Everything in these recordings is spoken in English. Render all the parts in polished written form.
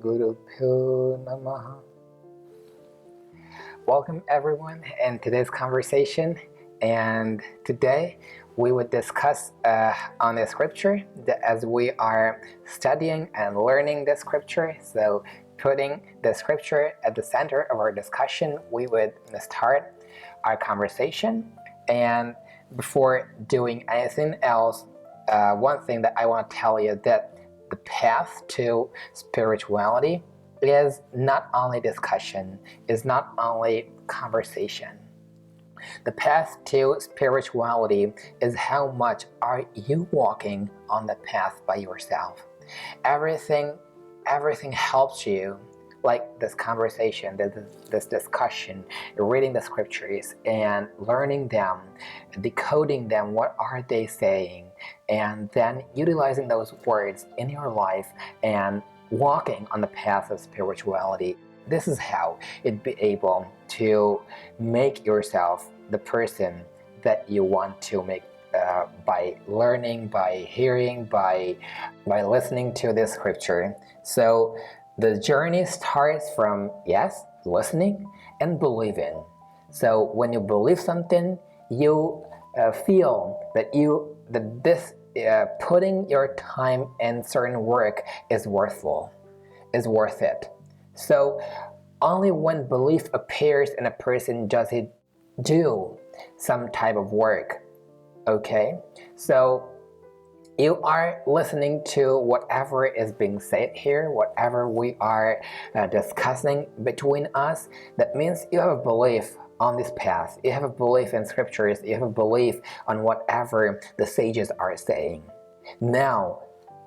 Gurubhyo Namaha. Welcome everyone in today's conversation, and today we would discuss on the scripture as we are studying and learning the scripture. So putting the scripture at the center of our discussion, we would start our conversation. And before doing anything else, one thing that I want to tell you that the path to spirituality is not only discussion, is not only conversation. The path to spirituality is how much are you walking on the path by yourself. Everything helps you, like this conversation, this discussion, reading the scriptures and learning them, decoding them, what are they saying, and then utilizing those words in your life and walking on the path of spirituality. This is how you'd be able to make yourself the person that you want to make by learning, by hearing, by listening to this scripture. So the journey starts from, yes, listening and believing. So when you believe something, you feel that this putting your time in certain work is worth it. So only when belief appears in a person does he do some type of work. Okay, so you are listening to whatever is being said here, whatever we are discussing between us. That means you have a belief on this path, you have a belief in scriptures, you have a belief on whatever the sages are saying. Now,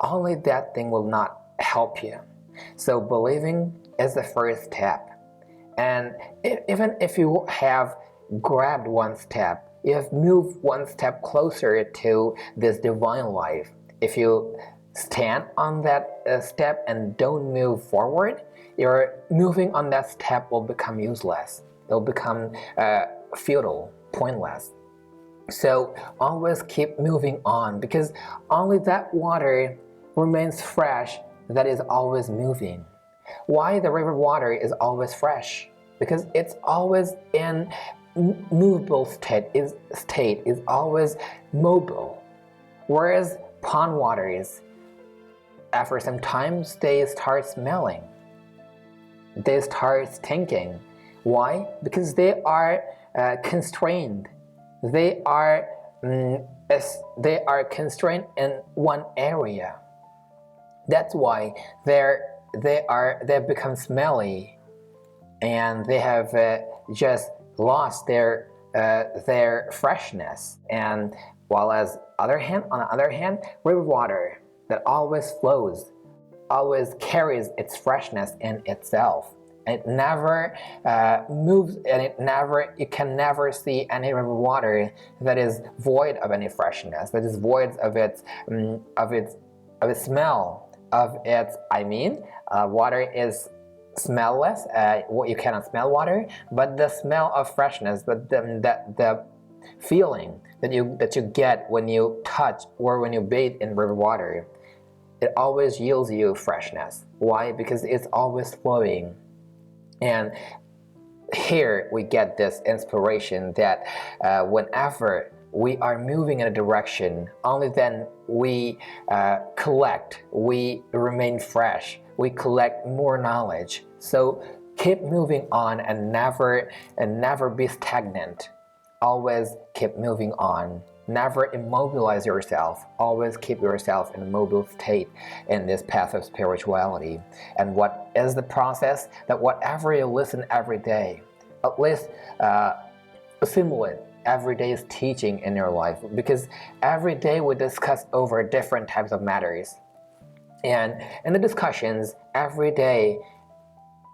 only that thing will not help you. So believing is the first step. And even if you have grabbed one step, you have moved one step closer to this divine life. If you stand on that step and don't move forward, your moving on that step will become useless. It'll become futile, pointless. So always keep moving on, because only that water remains fresh that is always moving. Why the river water is always fresh? Because it's always in movable state is always mobile, whereas pond waters, after some time, they start smelling, they start stinking. Why? Because they are constrained. They are constrained in one area. That's why they become smelly, and they have just lost their freshness. And while on the other hand, river water that always flows, always carries its freshness in itself. It never moves, and you can never see any river water that is void of any freshness, that is void of its smell, water is smellless. You cannot smell water, but the smell of freshness, but the feeling that you get when you touch or when you bathe in river water, it always yields you freshness. Why? Because it's always flowing. And here we get this inspiration that whenever we are moving in a direction, only then we remain fresh, we collect more knowledge. So keep moving on and never be stagnant. Always keep moving on. Never immobilize yourself. Always keep yourself in a mobile state in this path of spirituality. And what is the process? That whatever you listen every day, at least assimilate every day's teaching in your life, because every day we discuss over different types of matters. And in the discussions, every day,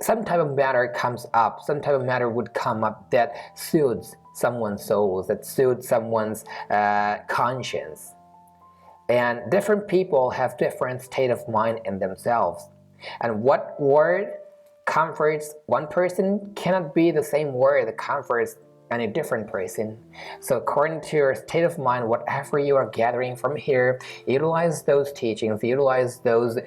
some type of matter comes up, some type of matter would come up that soothes someone's soul, that soothes someone's conscience. And different people have different state of mind in themselves. And what word comforts one person cannot be the same word that comforts any different person. So according to your state of mind, whatever you are gathering from here, utilize those teachings, utilize those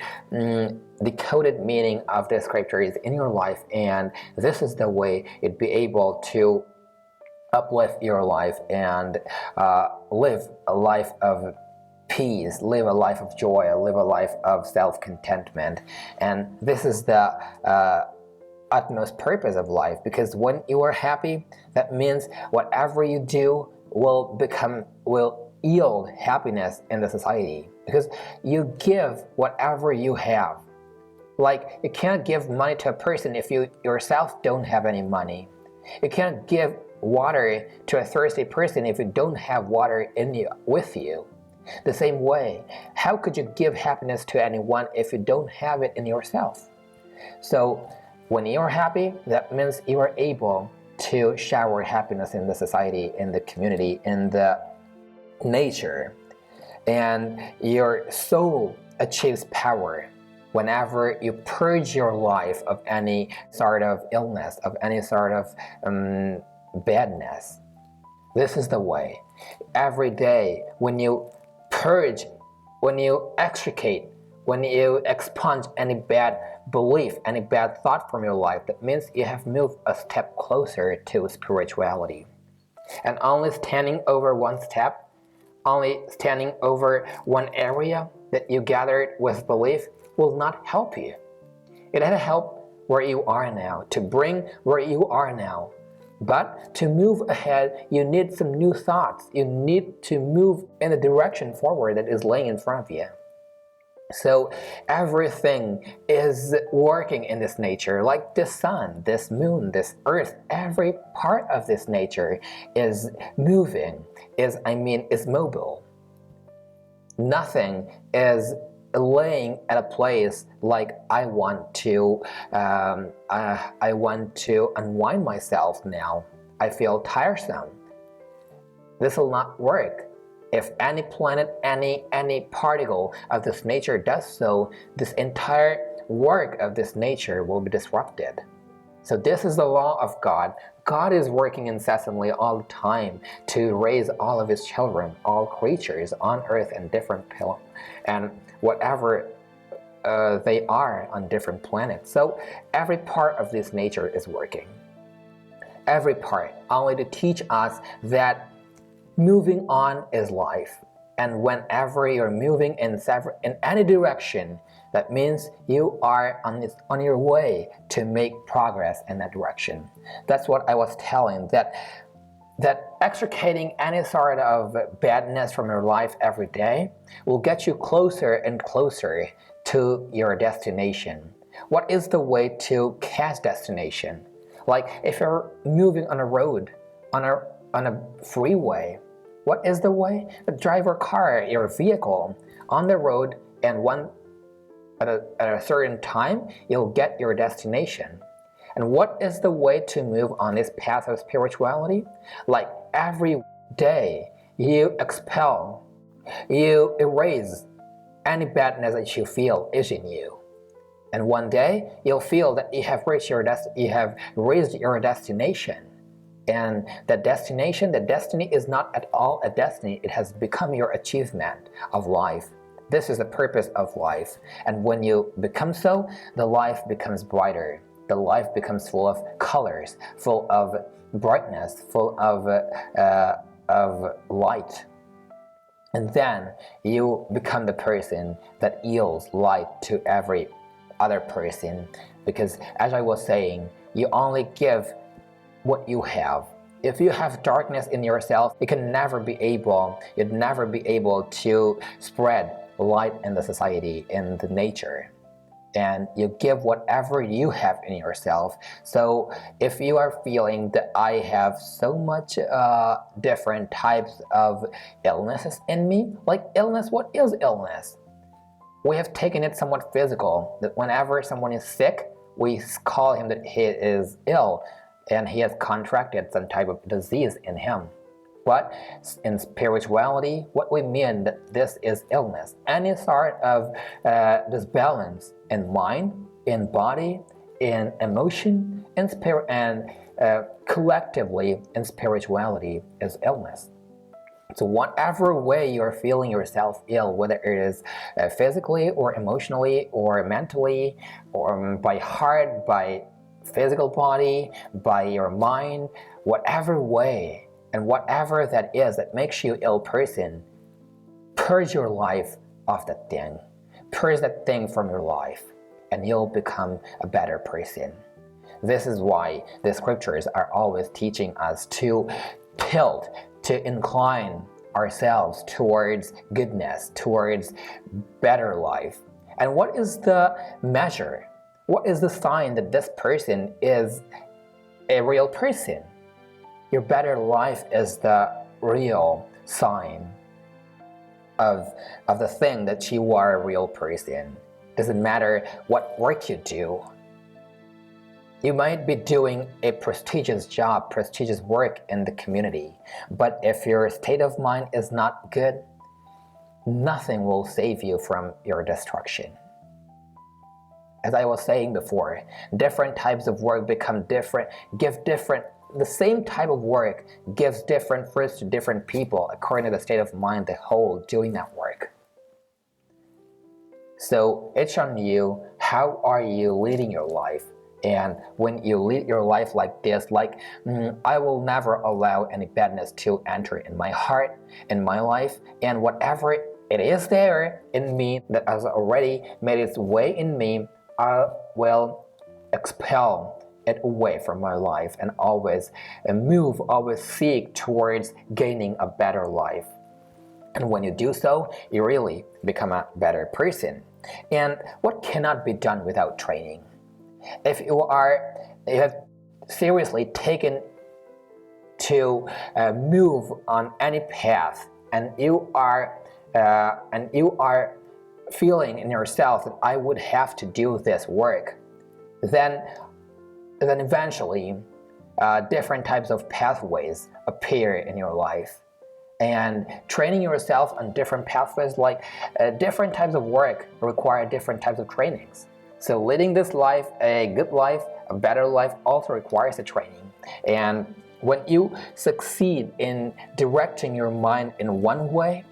decoded meaning of the scriptures in your life, and this is the way you'd be able to uplift your life and live a life of peace, live a life of joy, live a life of self-contentment. And this is the utmost purpose of life, because when you are happy, that means whatever you do will yield happiness in the society, because you give whatever you have. Like, you can't give money to a person if you yourself don't have any money. You can't give water to a thirsty person if you don't have water with you. The same way, how could you give happiness to anyone if you don't have it in yourself? So when you're happy, that means you are able to shower happiness in the society, in the community, in the nature. And your soul achieves power whenever you purge your life of any sort of illness, of any sort of badness. This is the way. Every day, when you purge, when you extricate, when you expunge any bad belief, any bad thought from your life, that means you have moved a step closer to spirituality. And only standing over one step, only standing over one area that you gathered with belief will not help you. It had to help where you are now, to bring where you are now. But to move ahead, you need some new thoughts. You need to move in the direction forward that is laying in front of you. So everything is working in this nature, like the sun, this moon, this earth. Every part of this nature is moving, is mobile. Nothing is laying at a place like I want to unwind myself now. I feel tiresome. This will not work. If any planet, any particle of this nature does so, this entire work of this nature will be disrupted. So this is the law of God. God is working incessantly all the time to raise all of his children, all creatures on earth and different planets, and whatever they are on different planets. So every part of this nature is working. Every part, only to teach us that moving on is life. And whenever you're moving in any direction, that means you are on your way to make progress in that direction. That's what I was telling, that extricating any sort of badness from your life every day will get you closer and closer to your destination. What is the way to catch destination? Like if you're moving on a road, on a freeway, what is the way? Drive your car, your vehicle on the road, and at a certain time, you'll get your destination. And what is the way to move on this path of spirituality? Like every day, you expel, you erase any badness that you feel is in you. And one day, you'll feel that you have raised your destination. And that destination, the destiny is not at all a destiny. It has become your achievement of life. This is the purpose of life. And when you become so, the life becomes brighter. The life becomes full of colors, full of brightness, full of light. And then you become the person that yields light to every other person. Because as I was saying, you only give what you have. If you have darkness in yourself, you'd never be able to spread light in the society, in the nature. And you give whatever you have in yourself. So if you are feeling that I have so much different types of illnesses in me, like illness, what is illness? We have taken it somewhat physical, that whenever someone is sick, we call him that he is ill, and he has contracted some type of disease in him. But in spirituality, what we mean that this is illness. Any sort of disbalance in mind, in body, in emotion and spirit, and collectively in spirituality is illness. So whatever way you're feeling yourself ill, whether it is physically or emotionally or mentally or by heart, by physical body, by your mind, whatever way and whatever that is that makes you ill person, purge your life of that thing. Purge that thing from your life and you'll become a better person. This is why the scriptures are always teaching us to tilt, to incline ourselves towards goodness, towards better life. And what is the measure? What is the sign that this person is a real person? Your better life is the real sign of the thing that you are a real person. Doesn't matter what work you do. You might be doing a prestigious job, prestigious work in the community, but if your state of mind is not good, nothing will save you from your destruction. As I was saying before, different types of work become different, the same type of work gives different fruits to different people according to the state of mind they hold doing that work. So it's on you, how are you leading your life? And when you lead your life like this, like, I will never allow any badness to enter in my heart, in my life, and whatever it is there in me that has already made its way in me, I will expel it away from my life and always seek towards gaining a better life. And when you do so, you really become a better person. And what cannot be done without training? If you have seriously taken to move on any path, and you are feeling in yourself that I would have to do this work, then eventually different types of pathways appear in your life. And training yourself on different pathways, like different types of work, require different types of trainings. So leading this life, a good life, a better life, also requires a training. And when you succeed in directing your mind in one way,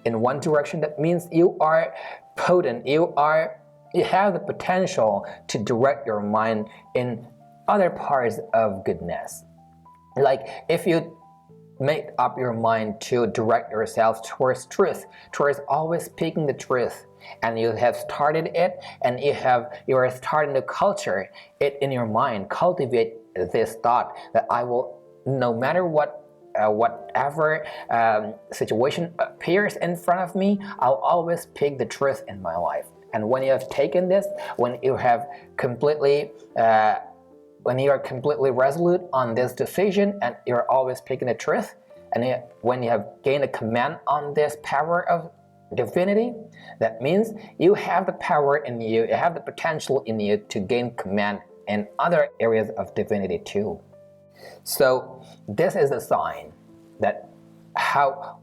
in one direction, that means you are potent, you have the potential to direct your mind in other parts of goodness. Like if you make up your mind to direct yourself towards truth, towards always speaking the truth, and you have started it, and you are starting to culture it in your mind, cultivate this thought that I will, no matter whatever situation appears in front of me, I'll always speak the truth in my life. And when you have taken this, when you are completely resolute on this decision, and you're always speaking the truth, and when you have gained a command on this power of divinity, that means you have the power in you, you have the potential in you to gain command in other areas of divinity too. So this is a sign that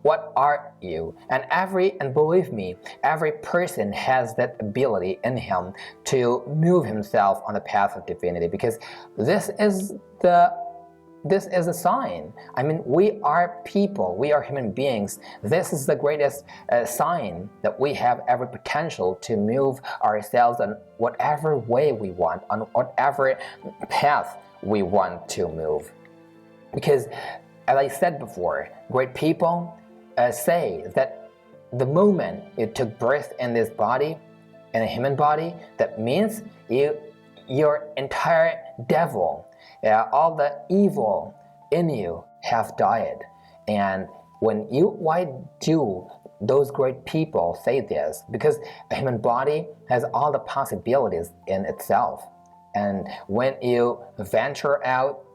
what are you? And believe me, every person has that ability in him to move himself on the path of divinity, because this is a sign. I mean, we are people, we are human beings. This is the greatest sign that we have every potential to move ourselves on whatever way we want, on whatever path we want to move. Because, as I said before, great people say that the moment you took birth in this body, in a human body, that means your entire devil, all the evil in you have died. And why do those great people say this? Because a human body has all the possibilities in itself. And when you venture out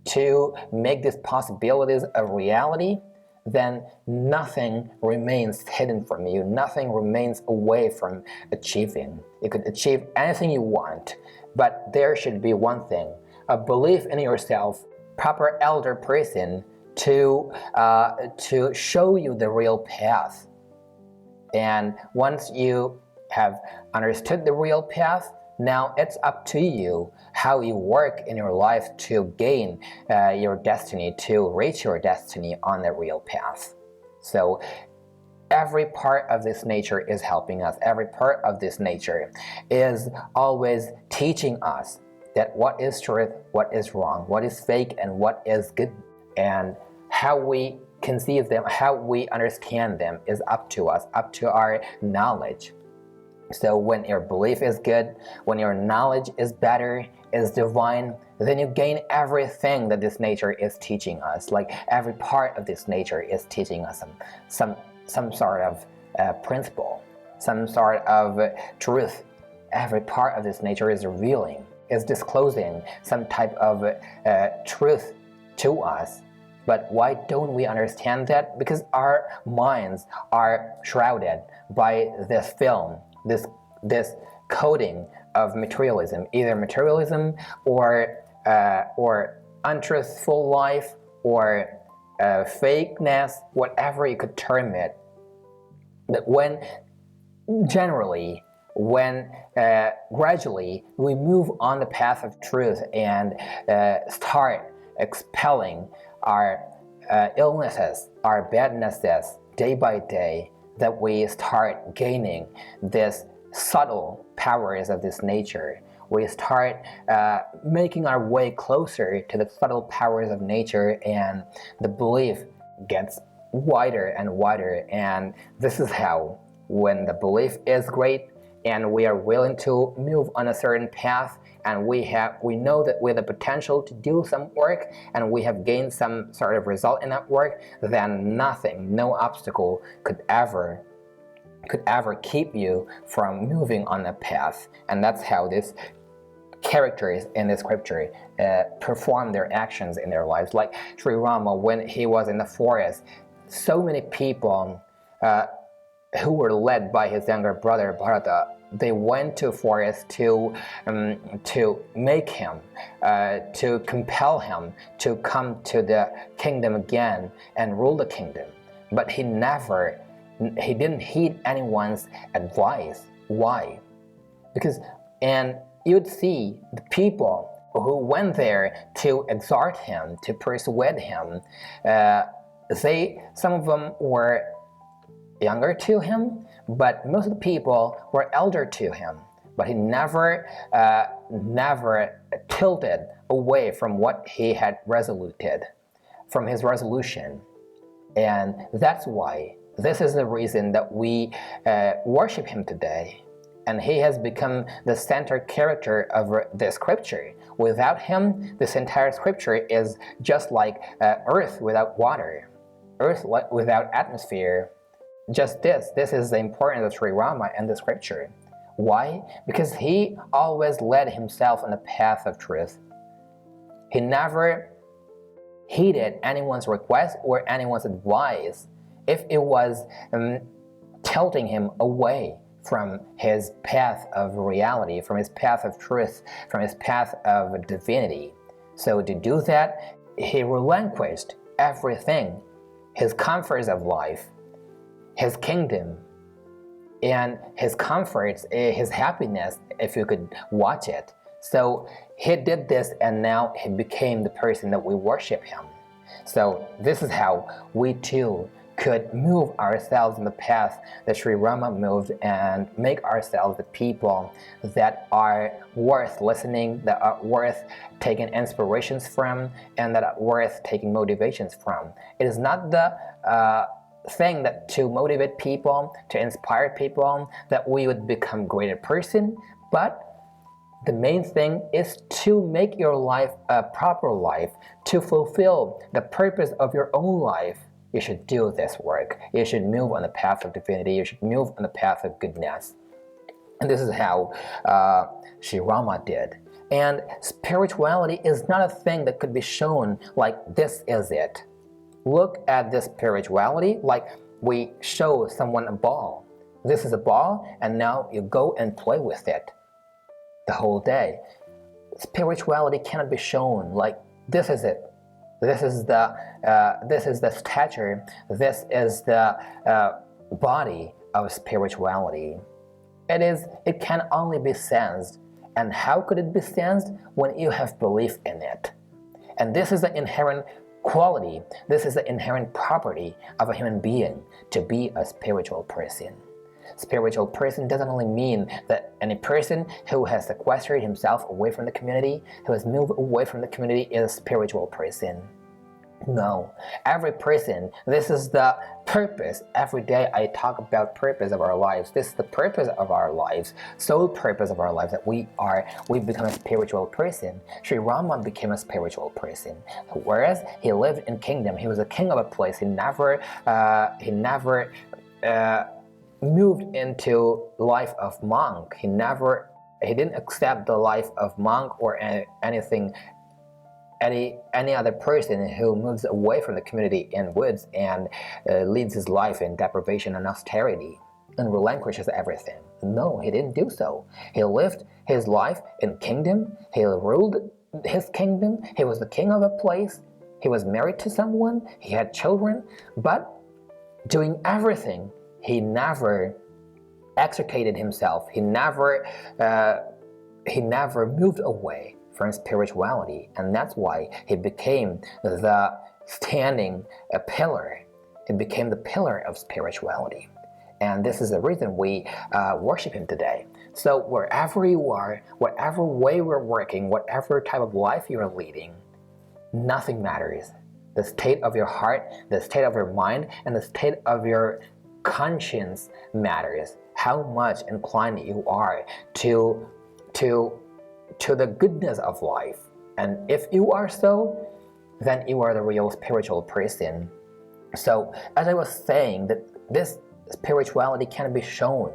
to make these possibilities a reality, then nothing remains hidden from you, nothing remains away from achieving. You could achieve anything you want, but there should be one thing: a belief in yourself, proper elder person to show you the real path. And once you have understood the real path, Now it's up to you how you work in your life to gain your destiny, to reach your destiny on the real path. So every part of this nature is helping us. Every part of this nature is always teaching us that what is truth, what is wrong, what is fake, and what is good. And how we conceive them, how we understand them is up to us, up to our knowledge. So when your belief is good, when your knowledge is better, is divine, then you gain everything that this nature is teaching us. Like every part of this nature is teaching us some sort of principle, some sort of truth. Every part of this nature is revealing, is disclosing some type of truth to us. But why don't we understand that? Because our minds are shrouded by this film, this coating of materialism, either materialism or untruthful life or fakeness, whatever you could term it. But when gradually we move on the path of truth and start expelling our illnesses, our badnesses day by day, that we start gaining this subtle powers of this nature. We start making our way closer to the subtle powers of nature, and the belief gets wider and wider. And this is how, when the belief is great and we are willing to move on a certain path, and we know that we have the potential to do some work, and we have gained some sort of result in that work, then nothing, no obstacle could ever keep you from moving on the path. And that's how these characters in the scripture perform their actions in their lives. Like Sri Rama, when he was in the forest, so many people who were led by his younger brother Bharata, they went to forest to make him, to compel him to come to the kingdom again and rule the kingdom. But he didn't heed anyone's advice. Why? Because, and you'd see the people who went there to exhort him, to persuade him, some of them were younger to him, but most of the people were elder to him. But he never tilted away from what he had resoluted, from his resolution. And that's why, this is the reason that we worship him today. And he has become the center character of the scripture. Without him, this entire scripture is just like earth without water, earth without atmosphere. Just this is the importance of Sri Rama and the scripture. Why? Because he always led himself on the path of truth. He never heeded anyone's request or anyone's advice if it was tilting him away from his path of reality, from his path of truth, from his path of divinity. So to do that, he relinquished everything, his comforts of life, his kingdom, and his comforts, his happiness, if you could watch it. So he did this, and now he became the person that we worship him. So this is how we too could move ourselves in the path that Sri Rama moved, and make ourselves the people that are worth listening, that are worth taking inspirations from, and that are worth taking motivations from. It is not the thing that to motivate people, to inspire people, that we would become a greater person, but the main thing is to make your life a proper life, to fulfill the purpose of your own life. You should do this work. You should move on the path of divinity. You should move on the path of goodness. And this is how Sri Rama did. And spirituality is not a thing that could be shown like this is it. Look at this spirituality like we show someone a ball. This is a ball, and now you go and play with it the whole day. Spirituality cannot be shown like this is it. This is the stature. This is the body of spirituality. It can only be sensed And how could it be sensed? When you have belief in it. And this is the inherent quality, this is the inherent property of a human being, to be a spiritual person. Spiritual person doesn't only mean that any person who has sequestered himself away from the community, who has moved away from the community, is a spiritual person. No, every person, this is the purpose. Every day I talk about purpose of our lives. This is the purpose of our lives, sole purpose of our lives, that we become a spiritual person. Sri Rama became a spiritual person. Whereas he lived in kingdom, he was a king of a place. He never moved into life of monk. He didn't accept the life of monk or anything. Any other person who moves away from the community in woods and leads his life in deprivation and austerity and relinquishes everything. No, he didn't do so. He lived his life in kingdom. He ruled his kingdom. He was the king of a place. He was married to someone. He had children. But doing everything, he never extricated himself. He never moved away from spirituality, and that's why he became the standing pillar. It became the pillar of spirituality, and this is the reason we worship him today. So wherever you are, whatever way we're working, whatever type of life you're leading, nothing matters. The state of your heart, the state of your mind, and the state of your conscience matters. How much inclined you are to the goodness of life. And if you are so, then you are the real spiritual person. So as I was saying, that this spirituality can be shown,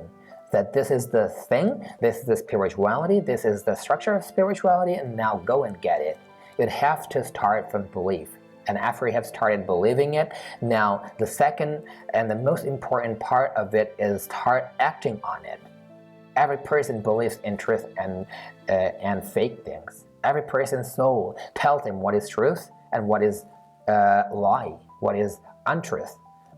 that this is the thing, this is the spirituality, this is the structure of spirituality, and now go and get it. You'd have to start from belief. And after you have started believing it, now the second and the most important part of it is start acting on it. Every person believes in truth and fake things. Every person's soul tells him what is truth and what is lie, what is untruth.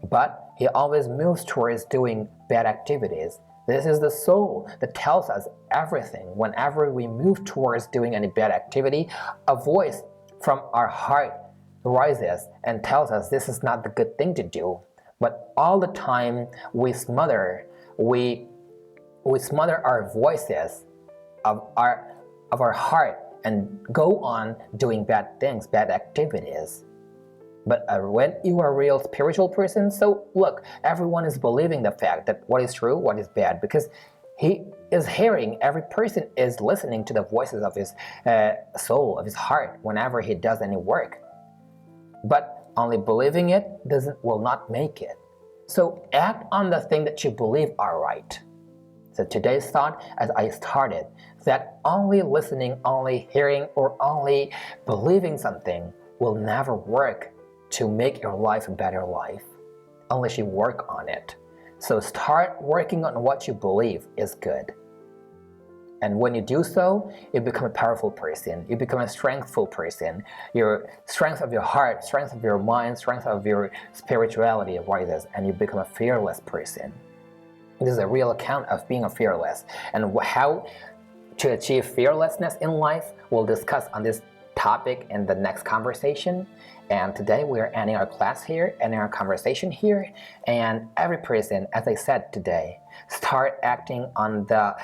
But he always moves towards doing bad activities. This is the soul that tells us everything. Whenever we move towards doing any bad activity, a voice from our heart rises and tells us this is not the good thing to do. But all the time we smother our voices of our heart and go on doing bad things, bad activities. But when you are a real spiritual person, so look, everyone is believing the fact that what is true, what is bad, because he is hearing, every person is listening to the voices of his soul, of his heart, whenever he does any work. But only believing it will not make it. So act on the thing that you believe are right. So today's thought, as I started, that only listening, only hearing, or only believing something will never work to make your life a better life, unless you work on it. So start working on what you believe is good. And when you do so, you become a powerful person. You become a strengthful person. Your strength of your heart, strength of your mind, strength of your spirituality rises, and you become a fearless person. This is a real account of being a fearless. And how to achieve fearlessness in life, we'll discuss on this topic in the next conversation. And today we are ending our class here, ending our conversation here. And every person, as I said today, start acting on the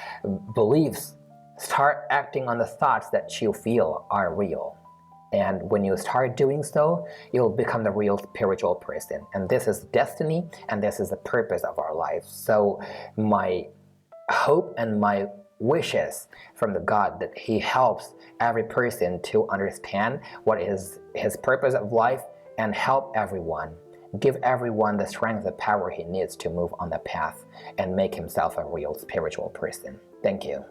beliefs, start acting on the thoughts that you feel are real. And when you start doing so, you'll become the real spiritual person. And this is destiny, and this is the purpose of our life. So my hope and my wishes from the God that He helps every person to understand what is his purpose of life and help everyone. Give everyone the strength, the power he needs to move on the path and make himself a real spiritual person. Thank you.